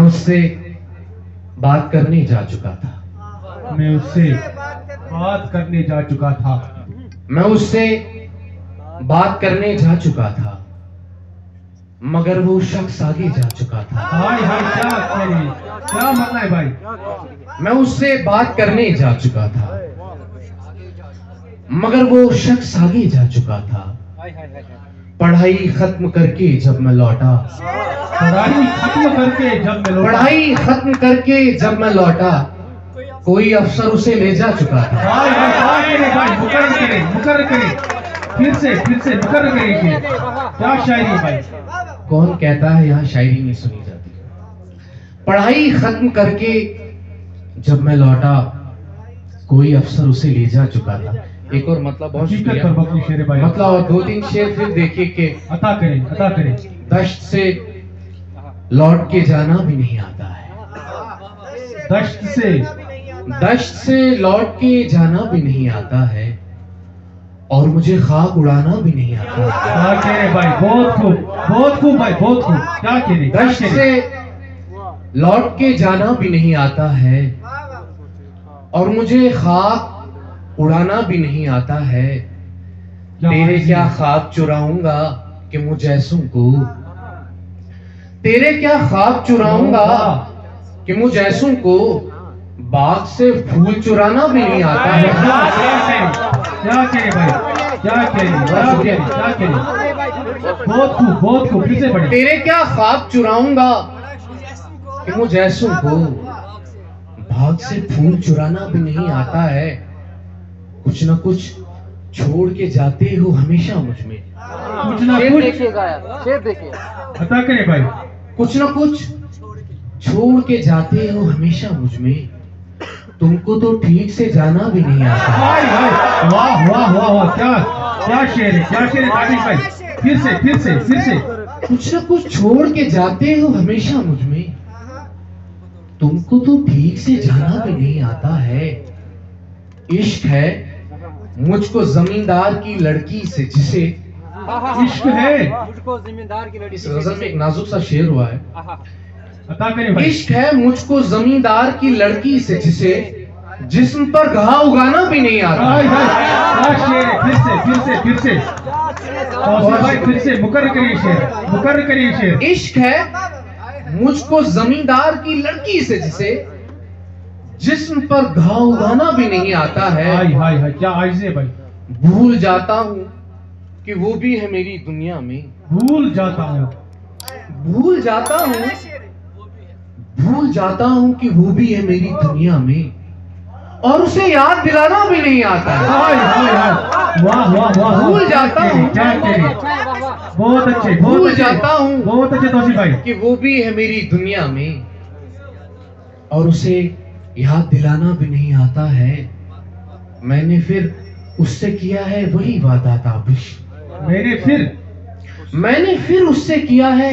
उससे बात करने जा चुका था। मैं उससे बात करने जा चुका था। मैं उससे बात करने जा चुका था, मगर वो शख्स आगे जा चुका था। हाय हाय, क्या क्या मतलब है भाई? मैं उससे बात करने जा चुका था, मगर वो शख्स आगे जा चुका था। पढ़ाई खत्म करके जब मैं लौटा, पढ़ाई खत्म करके जब मैं लौटा, पढ़ाई खत्म करके जब मैं लौटा, कोई अफसर उसे ले जा चुका था। हाय हाय, क्या करे भाई? मुकर्रर करे, फिर से मुकर्रर करिए। क्या शायरी है भाई? कौन कहता है यहाँ शायरी नहीं सुनी जाती? पढ़ाई खत्म करके जब मैं लौटा, कोई अफसर उसे ले जा चुका था। एक और मतलब बहुत हकीकत शुक्रिया। पर बकरी शेर है भाई। मतलब और 2-3 शेर फिर देखिए कि अता करें। दश्त से लौट के जाना भी नहीं आता है, दश्त से लौट के जाना भी नहीं आता है, और मुझे खाक उड़ाना भी नहीं आता। क्या कह रहे भाई? बहुत खूब भाई, बहुत खूब। क्या कह रहे? दश्त से लौट के जाना भी नहीं आता है, और मुझे खाक उड़ाना भी नहीं आता है। तेरे क्या ख्वाब चुराऊंगा कि मुझे ऐसों को, तेरे क्या ख्वाब चुराऊंगा कि मुझे ऐसों को बाग से फूल चुराना भी नहीं आता है। क्या कह रहे भाई? क्या कह रहे? बहुत खूब, फिर से पढ़े। तेरे क्या ख्वाब चुराऊंगा कि मुझे ऐसों को बाग से फूल चुराना भी नहीं आता है। कुछ न कुछ छोड़ के जाते हो हमेशा मुझ में, कुछ ना कुछ देखिए अता करे भाई। कुछ न कुछ छोड़ के जाते हो हमेशा मुझ में, तुमको तो ठीक से जाना भी नहीं आता। हाय हाय, वाह, क्या शेर है तारीफ भाई। फिर से कुछ न कुछ छोड़ के जाते हो हमेशा मुझ में, तुमको तो ठीक से जाना भी नहीं आता है। इश्क है मुझको जमींदार की लड़की से जिसे, इश्क है मुझको जिम्मेदार की लड़की। इस गजल में एक नाजुक सा शेर हुआ है। अता करे भाई। इश्क है मुझको जमींदार की लड़की से जिसे जिस्म पर घाव उगाना भी नहीं आता। हाय हाय, क्या शेर है? फिर से भाई, फिर से मुकर्रर करिए शेर। इश्क है मुझको जमींदार की लड़की से जिसे जिस्म पर घाव उगाना भी नहीं आता है। हाय, क्या आइज़ है भाई। भूल जाता हूँ कि वो भी है मेरी दुनिया में, भूल जाता हूँ कि वो भी है मेरी दुनिया में, और उसे याद दिलाना भी नहीं आता है। हाय, वाह, भूल जाता हूँ, क्या कह रहे? बहुत अच्छे, भूल जाता हूँ बहुत अच्छे तौसीफ भाई। कि वो भी है मेरी दुनिया में, और उसे याद दिलाना भी नहीं आता है। मैंने फिर उससे किया है वही वादा ताबिश, मैंने फिर उससे किया है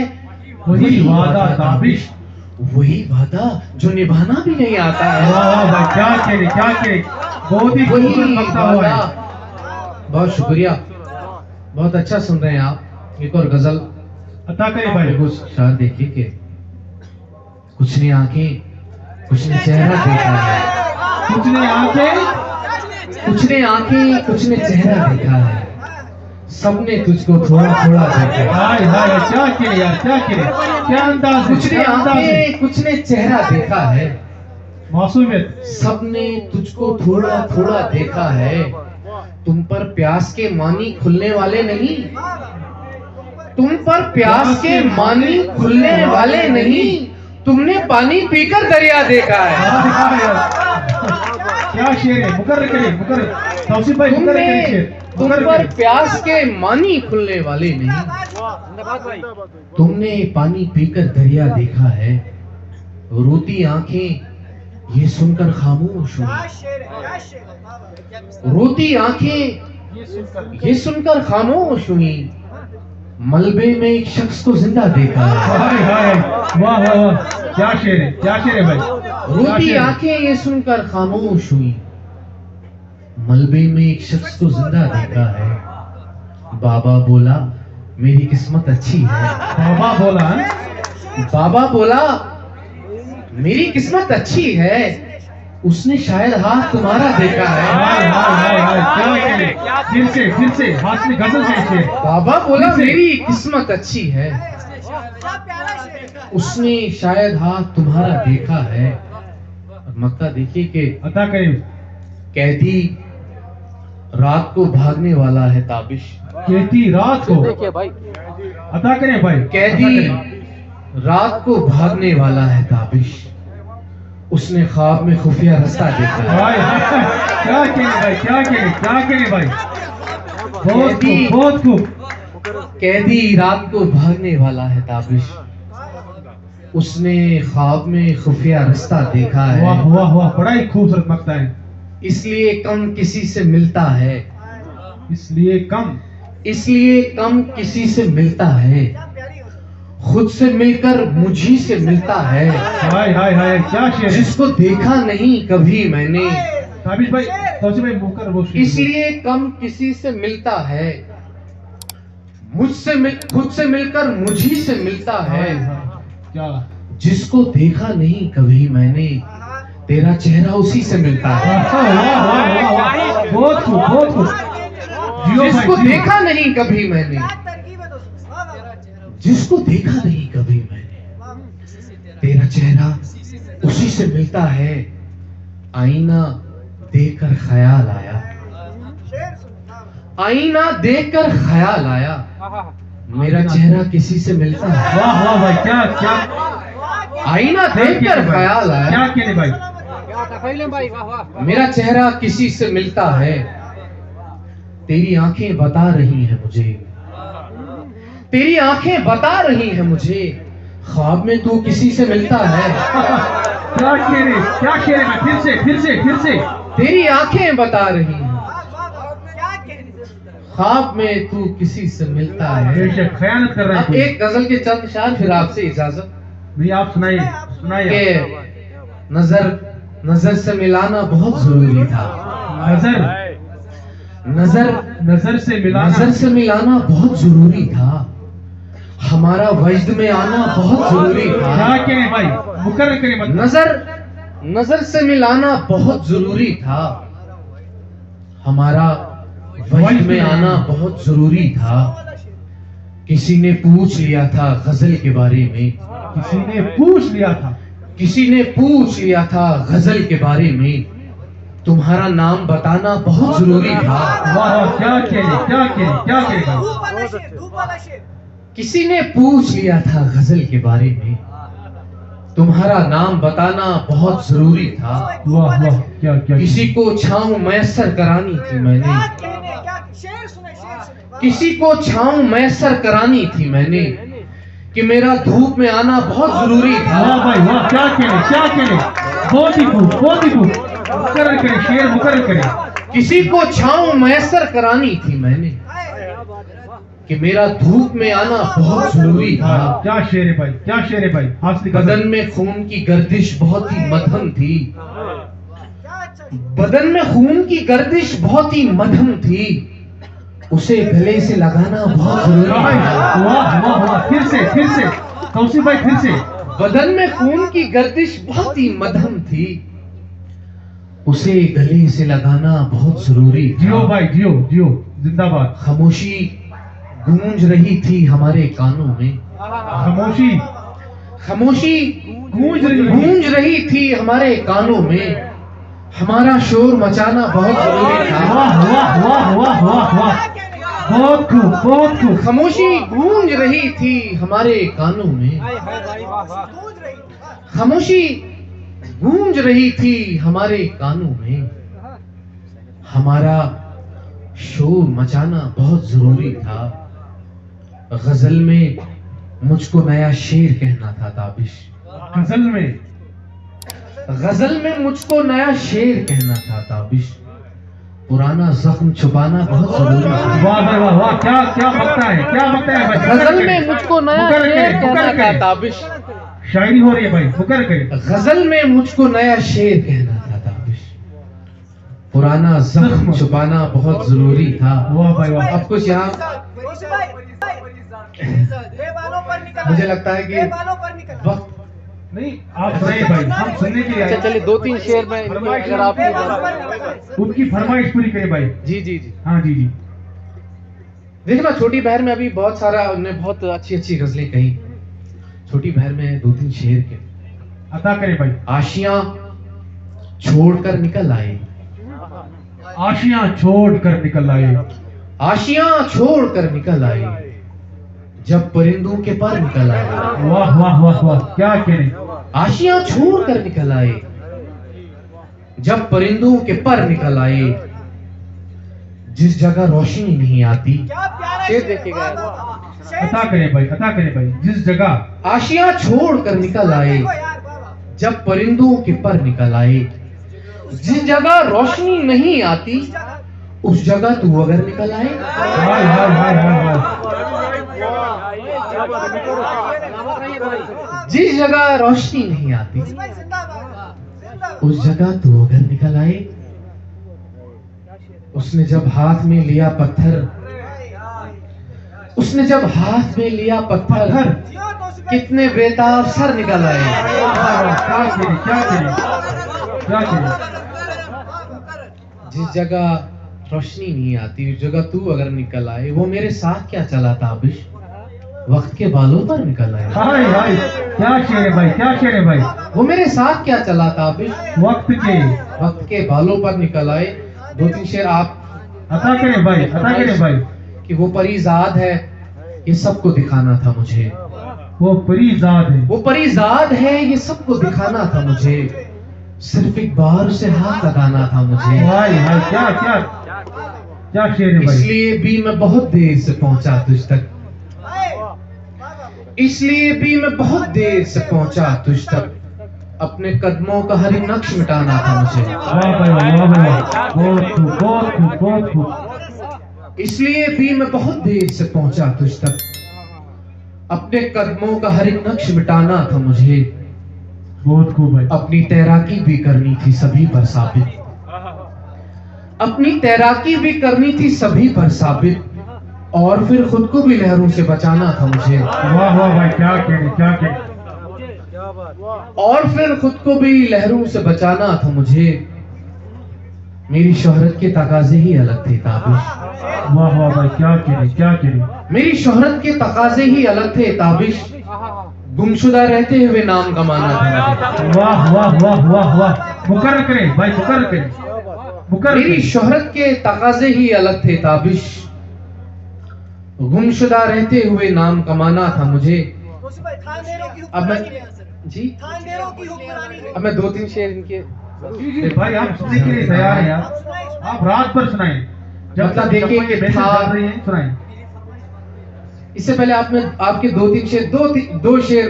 वही वादा ताबिश। वही वादा जो निभाना भी नहीं आता है। वाह भाई, क्या कह रहे? बहुत ही वही खूबसूरत बकता हुआ वादा। है। बहुत शुक्रिया, बहुत अच्छा सुन रहे हैं आप। एक और गजल अता करे भाई। कुछ शायद देखिए कि कुछ ने आंखें, कुछ ने चेहरा देखा है, कुछ ने आंखें, कुछ ने आंखें, कुछ ने चेहरा देखा है, सबने तुझको थोड़ा थोड़ा देखा है। हाय, क्या कह रहे यार? क्या अंदाज है? कुछ ने आंखें, कुछ ने चेहरा देखा है, मासूमियत। सबने तुझको थोड़ा थोड़ा देखा है। तुम पर प्यास के मानी खुलने वाले नहीं, तुम पर प्यास के मानी खुलने वाले नहीं, तुमने पानी पीकर दरिया देखा है। क्या शेर है? मुकर्रर करिए। तौसीफ भाई, मुकर्रर करिए शेर। तुम पर प्यास के मानी खुलने वाले नहीं, तुमने पानी पीकर दरिया देखा है। रोती आंखें ये सुनकर खामोश हुई, रोती आंखें ये सुनकर खामोश हुई, मलबे में एक शख्स को जिंदा देखा है। हाय, वाह, क्या शेर है भाई। रोती आंखें ये सुनकर खामोश हुई, मलबे में एक शख्स को जिंदा देखा है। बाबा बोला मेरी किस्मत अच्छी है, बाबा बोला बाबा बोला मेरी किस्मत अच्छी है, उसने शायद हाथ तुम्हारा देखा है। हाय हाय हाय हाय, क्या खेले, फिर से हाथ में गजल से शेर। बाबा बोला फिर से। मेरी किस्मत अच्छी है, उसने शायद हाथ तुम्हारा देखा है। और मक्ता देखिए कि अता करें, कैदी रात को भागने वाला है ताबिश। कहती रात को, देखिए भाई, अता करें भाई, कैदी अता करें। रात को भागने वाला है ताबिश, उसने ख्वाब में खुफिया रास्ता देखा है। हाय हाय, क्या खेले भाई, क्या खेले, क्या खेले भाई, बहुत कहती- खूब, बहुत खूब। कैदी रात को भागने वाला है ताबिश, उसने ख्वाब में खुफिया रास्ता देखा वाह है। वाह वाह, बड़ा ही खूबसूरत मक्ता है। इसलिए कम किसी से मिलता है, इसलिए कम, इसलिए कम किसी से मिलता है, खुद से मिलकर मुझी से मिलता है। हाय हाय हाय, क्या शेर है। जिसको देखा नहीं कभी मैंने, ताबिश भाई, तौसीफ भाई मुकर वो शेर। इसलिए कम किसी से मिलता है, खुद से मिलकर मुझी से मिलता हाय है। हाय, क्या, जिसको देखा नहीं कभी मैंने, तेरा चेहरा उसी से मिलता है। वाह वाह वाह वाह, बहुत खूब, बहुत खूब। जियो भाई, जिसको जियो। देखा नहीं कभी मैंने, जिसको देखा नहीं कभी मैंने, तेरा चेहरा उसी से मिलता है। आईना देखकर ख्याल आया, आईना देखकर ख्याल आया, मेरा चेहरा किसी से मिलता है। वाह वाह भाई, क्या क्या, आईना देखकर ख्याल आया, क्या खेले भाई, क्या तखैले भाई, वाह वाह। मेरा चेहरा किसी से मिलता है। तेरी आंखें बता रही हैं मुझे, तेरी आंखें बता रही हैं मुझे, ख्वाब में तू किसी से मिलता है। क्या खेले, क्या खेले भाई, फिर से, फिर से, फिर से। तेरी आंखें बता रही हैं, ख्वाब में तू किसी से मिलता है। बेशक खयानत कर रहे हैं अब कोई। एक गजल के चंद शार, फिर आपसे इजाजत। नहीं, आप सुनाइए, सुनाइए। कि नजर से मिलाना बहुत जरूरी था, नजर, नजर नजर से मिलाना, नजर से मिलाना बहुत जरूरी था, हमारा वजद में आना बहुत जरूरी था। क्या खेले भाई, मुकर करें मत। नजर से मिलाना बहुत जरूरी था, हमारा वजद में आना बहुत जरूरी था। किसी ने पूछ लिया था गजल के बारे में, किसी ने पूछ लिया था, किसी ने पूछ लिया था गजल के बारे में, तुम्हारा नाम बताना बहुत जरूरी था। वाह वाह, क्या खेले, क्या खेले, क्या खेले भाई। किसी ने पूछ लिया था गजल के बारे में, तुम्हारा नाम बताना बहुत जरूरी था। वाह वाह, क्या क्या, किसी को छांव मैसर करानी थी मैंने, किसी को छांव मैसर करानी थी मैंने, कि मेरा धूप में आना बहुत जरूरी था। वाह भाई वाह, क्या खेले, क्या खेले, बहुत ही खूब, बहुत ही खूब। मुकर करें शेर, मुकर करें। किसी को छांव मैसर करानी थी मैंने, कि मेरा धूप में आना बहुत जरूरी था। क्या शेर है भाई, क्या शेर है भाई, हासिल कर। बदन में खून की गर्दिश बहुत ही मध्यम थी, बदन में खून की गर्दिश बहुत ही मध्यम थी, उसे गले से लगाना बहुत जरूरी था। वाह वाह वाह, फिर से, फिर से तौसीफ भाई, फिर से। बदन में खून की गर्दिश बहुत ही मध्यम थी, उसे गले से लगाना बहुत जरूरी जियो था। भाई, जियो जियो, जिंदाबाद। खामोशी गूंज रही थी हमारे कानों में, खामोशी खामोशी गूंज गूंज रही थी हमारे कानों में, हमारा शोर मचाना बहुत जरूरी था। वाह वाह वाह वाह वाह वाह, बहुत खूब, बहुत खूब। खामोशी गूंज रही थी हमारे कानों में, हाय हाय भाई, वाह वाह। खामोशी गूंज रही थी हमारे कानों में, हमारा शोर मचाना बहुत जरूरी था। गजल में मुझको नया शेर कहना था ताबिश, गजल में, गजल में मुझको नया शेर कहना था ताबिश, पुराना जख्म छुपाना बहुत जरूरी था। वाह भाई वाह वाह, क्या क्या बकता है, क्या बकता है भाई। गजल में मुझको नया मुकर शेर करें, कहना मुकर था करें। ताबिश, शायरी हो रही है भाई, मुकर करें। गजल में मुझको नया शेर कहना था ताबिश, पुराना जख्म छुपाना बहुत जरूरी था। वाह भाई वाह, अब कुछ यहाँ मुझे लगता है कि वक्त नहीं आप सुनाइए भाई, हम सुनने के लिए अच्छा आए। चलिए 2-3 शेर में इनकी अगर आप उनकी फरमाइश पूरी करें भाई। जी जी जी हाँ जी जी। देखिए ना, छोटी बहन में अभी बहुत सारा उन्होंने बहुत अच्छी अच्छी गजलें कही। छोटी बहन में 2-3 शेर के अता करें भाई। आशियां छोड़कर निकल आए, आशियां छोड़ कर निकल आए, आशियां छोड़कर निकल आए, जब परिंदों के पर निकल आए। वाह वाह वाह वाह, क्या करें। आशियां छोड़कर निकल आए, जब परिंदों के पर निकल आए, जिस जगह रोशनी नहीं आती। शेर देखिएगा अता करें भाई, अता करें भाई। जिस जगह आशियां छोड़कर निकल आए, जब परिंदों के पर निकल आए, जिस जगह रोशनी नहीं आती, उस जगह तू अगर निकल आए। हाय हाय हाय हाय हाय। जिस जगह रोशनी नहीं आती, उस जगह तू अगर निकल आए। उसने जब हाथ में लिया पत्थर, उसने जब हाथ में लिया पत्थर, कितने बेताब सर निकल आए। क्या करें, क्या करें, क्या करें। जिस जगह रोशनी नहीं आती, उस जगह तू अगर निकल आए। वो मेरे साथ क्या चला ताबिश, वक्त के बालों पर निकल आए। हाय हाय, क्या शेर है भाई, क्या शेर है भाई। वो मेरे साथ क्या चला ताबिश, वक्त के बालों पर निकल आए। 2-3 शेर आप अता करें भाई, अता करें भाई। कि वो परीजाद है, ये सबको दिखाना था मुझे। वो परीजाद है, वो परीजाद है, ये सबको दिखाना था मुझे। सिर्फ एक बार उसे हाथ लगाना था मुझे। हाय हाय, क्या क्या क्या शेर है भाई। इसलिए भी मैं बहुत देर से पहुंचा तुझ तक, इसलिए भी मैं बहुत देर से पहुंचा तुझ तक। अपने कदमों का हर एक नक्श मिटाना था मुझे। वाह भाई वाह भाई वाह, बहुत खूब, बहुत खूब, बहुत खूब। इसलिए भी मैं बहुत देर से पहुंचा तुझ तक। अपने कदमों का हर एक नक्श मिटाना था मुझे। बहुत खूब भाई। अपनी तैराकी भी करनी थी सभी पर साबित, अपनी तैराकी भी करनी थी सभी पर साबित। और फिर खुद को भी लहरों से बचाना था मुझे। वाह वाह भाई, क्या करें, क्या करें। और फिर खुद को भी लहरों से बचाना था मुझे। मेरी शोहरत के तकाजे ही अलग थे ताबिश, वाह वाह भाई, क्या करें, क्या करें। मेरी शोहरत के तकाजे ही अलग थे ताबिश। गुमशुदा रहते हुए नाम कमाना था मुझे। वाह वाह वाह वाह वाह, मुकर्रर करें भाई, मुकर्रर करें, मुकर्रर मेरी करें। शोहरत के तकाजे ही अलग थे ताबिश। गुमशुदा रहते हुए नाम कमाना था मुझे। अब मैं जी अब मैं 2-3 शेर इनके जी जी भाई, आप सुनने के लिए तैयार हैं यार। आप रात भर सुनाएं, जब मतलब तक देखिए ये मैसेज था- डाल रही हैं, सुनाएं। इससे पहले आपके 2-3 शेर, दो शेर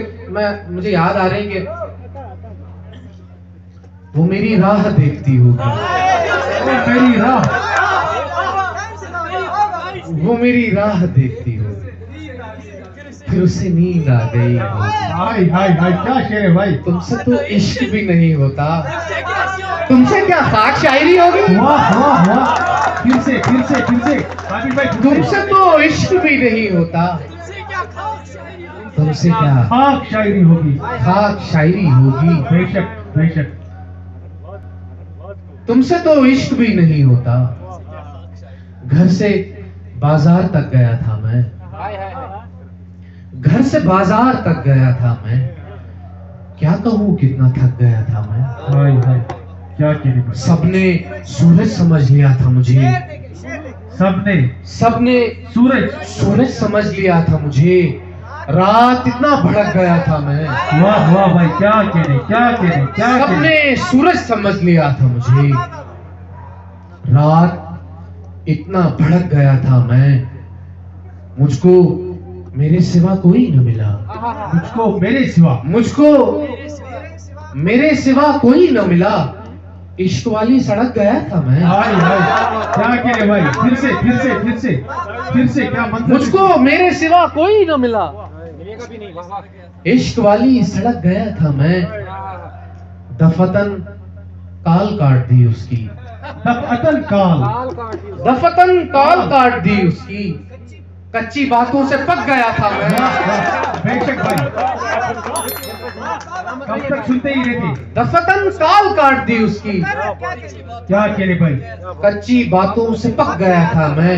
मुझे याद आ रहे हैं कि वो मेरी राह देखती होगी, ओ मेरी राह, वो मेरी राह देखती होगी, फिर उसे नींद आ गई होगी। हाय हाय हाय, क्या शेर है भाई। तुमसे तो इश्क भी नहीं होता, तुमसे क्या खाक शायरी होगी। वाह वाह वाह, फिर से फिर से फिर से आबिद भाई, फिर से। तुमसे तो इश्क भी नहीं होता, तुमसे क्या खाक शायरी होगी। खाक शायरी होगी। बेशक बेशक। तुमसे तो इश्क भी नहीं होता। घर से बाजार तक गया था मैं, घर से बाजार तक गया था मैं। क्या कहूँ कितना थक गया था मैं। हाय हाय, क्या करें भाई। सबने सूरज समझ लिया था मुझे, सबने सबने सूरज, सूरज समझ लिया था मुझे। रात इतना भड़क गया था मैं। वाह वाह भाई, क्या करें, क्या करें, क्या करें। सबने सूरज समझ लिया था मुझे। रात इतना भड़क गया था मैं। मुझको मेरे सिवा कोई न मिला, मुझको मेरे सिवा, मुझको मेरे सिवा कोई न मिला। इश्क वाली सड़क गया था मैं। हाय हाय, क्या करें भाई। फिर से फिर से फिर से फिर से, क्या मंत्र। मुझको मेरे सिवा कोई न मिला। मिलेगा भी नहीं। वाह वाह इश्क वाली सड़क गया था मैं। दफतन काल काट दी उसकी, दफअतन काल, लाल काट दी। दफतन काल काट दी उसकी। कच्ची बातों से पक गया था मैं। बेशक भाई, कब तक सुनते ही रहते। दफतन काल काट दी उसकी, क्या कह रहे भाई। कच्ची बातों से पक गया था मैं।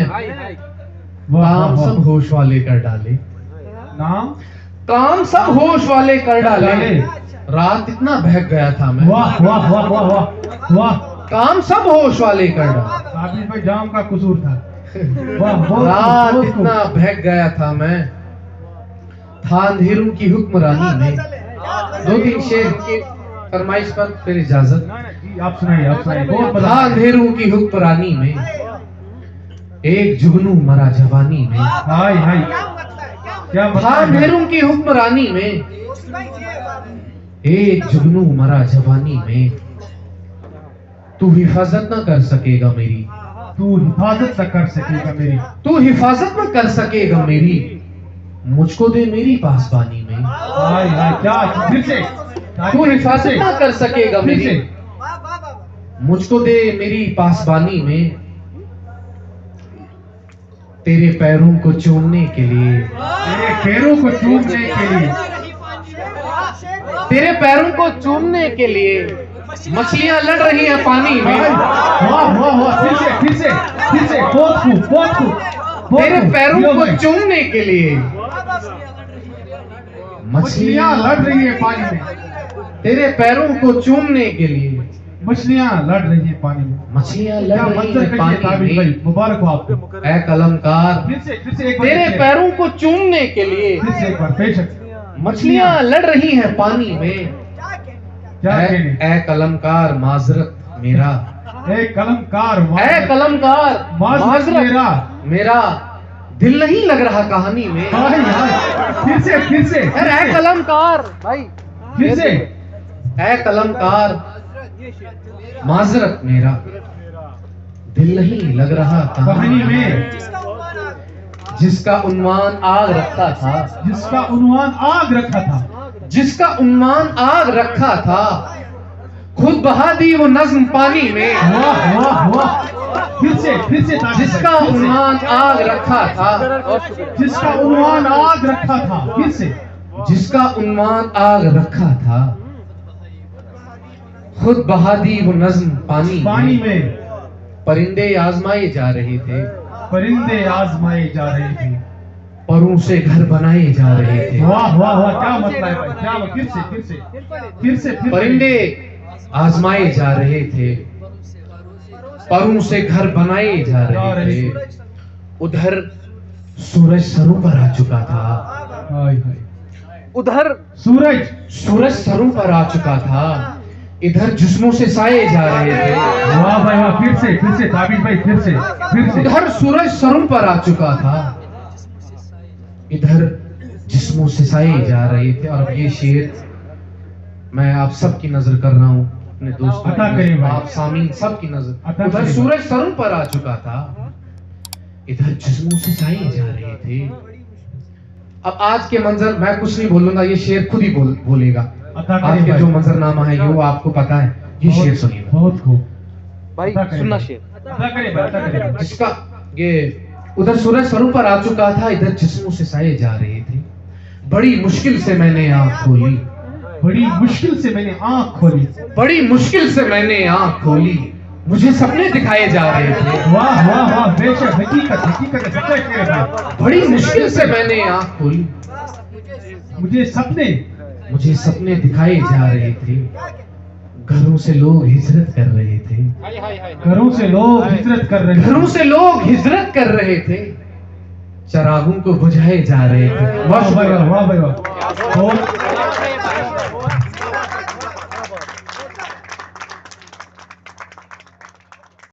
काम सब होश वाले कर डाले, नाम काम सब होश वाले कर डाले। रात इतना बहक गया था मैं। वाह वाह वाह वाह वाह वाह। काम सब होश वाले कर डाले। साबिर भाई जाम का कसूर था। वाह, रात इतना बहक गया था मैं, था अंधेरों की हुक्मरानी में। 2-3 शेर की फरमाइश पर फिर इजाजत। आप सुनाइए, आप सुनाइए। बहुत था मजा। अंधेरों की हुक्मरानी में, एक जुगनू मरा जवानी में। हाय हाय, क्या था मतलब है? अंधेरों की हुक्मरानी में, एक जुगनू मरा जवानी में। तू हिफाजत न कर सकेगा मेरी, तू हिफाजत न कर सकेगा मेरी। तू हिफाजत न कर सकेगा मेरी, मुझको दे मेरी पासबानी में। हाय हाय, क्या फिर से। तू हिफाजत न कर सकेगा फिर मेरी, से। मुझको दे मेरी पासबानी में। तेरे पैरों को चूमने के लिए, तेरे पैरों को चूमने के लिए, तेरे पैरों को चूमने के लिए मछलियां लड़ रही हैं पानी में। वाह वाह वाह, फिर से फिर से फिर से। बहुत खूब, बहुत खूब। तेरे पैरों को चूमने के लिए मछलियां लड़ रही है पानी में। तेरे पैरों को चूमने के लिए मछलियां लड़ रही है पानी में। मछलियां लड़ क्या रही मंजर हैं कहिए पानी ताबिर भाई, में। मुबारक हो आपको। ऐ कलमकार, फिर से एक बार तेरे फिर से। पैरों को चूमने के लिए फिर से एक बार, बेशक। मछलियां लड़ रही हैं पानी में। क्या कहने। ऐ कलमकार माजरत मेरा, ए कलमकार ऐ कलमकार माजरत मेरा। मेरा दिल नहीं लग रहा कहानी में। हाय हाय, फिर से फिर से अरे ऐ कलमकार भाई, फिर से। ऐ कलमकार माजरत मेरा, दिल नहीं लग रहा कहानी में। जिसका उन्वान आग रखा था, जिसका उन्वान आग रखा था, जिसका उन्वान आग रखा था, खुद बहा दी वो नज्म पानी में। वाह वाह वाह, फिर से ताबिर भाई, जिसका फिर से। उन्वान आग रखा था, जिसका उन्वान आग रखा था, फिर से। जिसका उन्वान आग रखा था, खुद बहा दी वो नज्म पानी में। परिंदे आजमाए जा रहे थे, परिंदे आजमाए जा रहे थे, परों से घर बनाए जा रहे थे। वाह वाह वाह, क्या मतलब है भाई, क्या। फिर से फिर से। परिंदे आजमाए जा रहे थे, परों से घर बनाए जा रहे थे। उधर सूरज सरों पर आ चुका था, हाय हाय। उधर सूरज सरों पर आ चुका था, इधर जिस्मों से साए जा रहे थे। वाह भाई वाह, फिर से ताबिर भाई, फिर से। उधर सूरज सरों पर आ चुका था, इधर जिस्मों से साए जा रहे थे। और अब ये शेर मैं आप सबकी नजर कर रहा हूँ, अपने दोस्तों अता करें भाई। आप सामीन सबकी नजर। अता उधर करें सूरज सरों पर आ चुका था, इधर जिस्मों से साए जा रहे थे। अब आज के मंजर मैं कुछ नहीं बोलूंगा, ये शेर खुद ही बोलेगा। आज के जो मंजरनामा है ये वो आपको पता है, ये शेर सुनिए। बहुत खूब भाई, सुनना शेर। जिसका ये उधर सूरज सरों पर आ चुका था, इधर जिस्मों से साए जा रहे थे। बड़ी मुश्किल से मैंने आंख खोली, बड़ी मुश्किल से मैंने आंख खोली, बड़ी मुश्किल से मैंने आंख खोली, मुझे सपने दिखाए जा रहे थे। वाह वाह वाह, बेशक, हकीकत है, सच्चा शेर है। बड़ी मुश्किल से मैंने आंख खोली, मुझे सपने दिखाए जा रहे थे। घरों से लोग हिजरत कर रहे थे, घरों से लोग हिजरत कर रहे थे, घरों से लोग हिजरत कर रहे थे। चरागों को बुझाए जा रहे थे। वाह भाई वाह, वाह भाई वाह।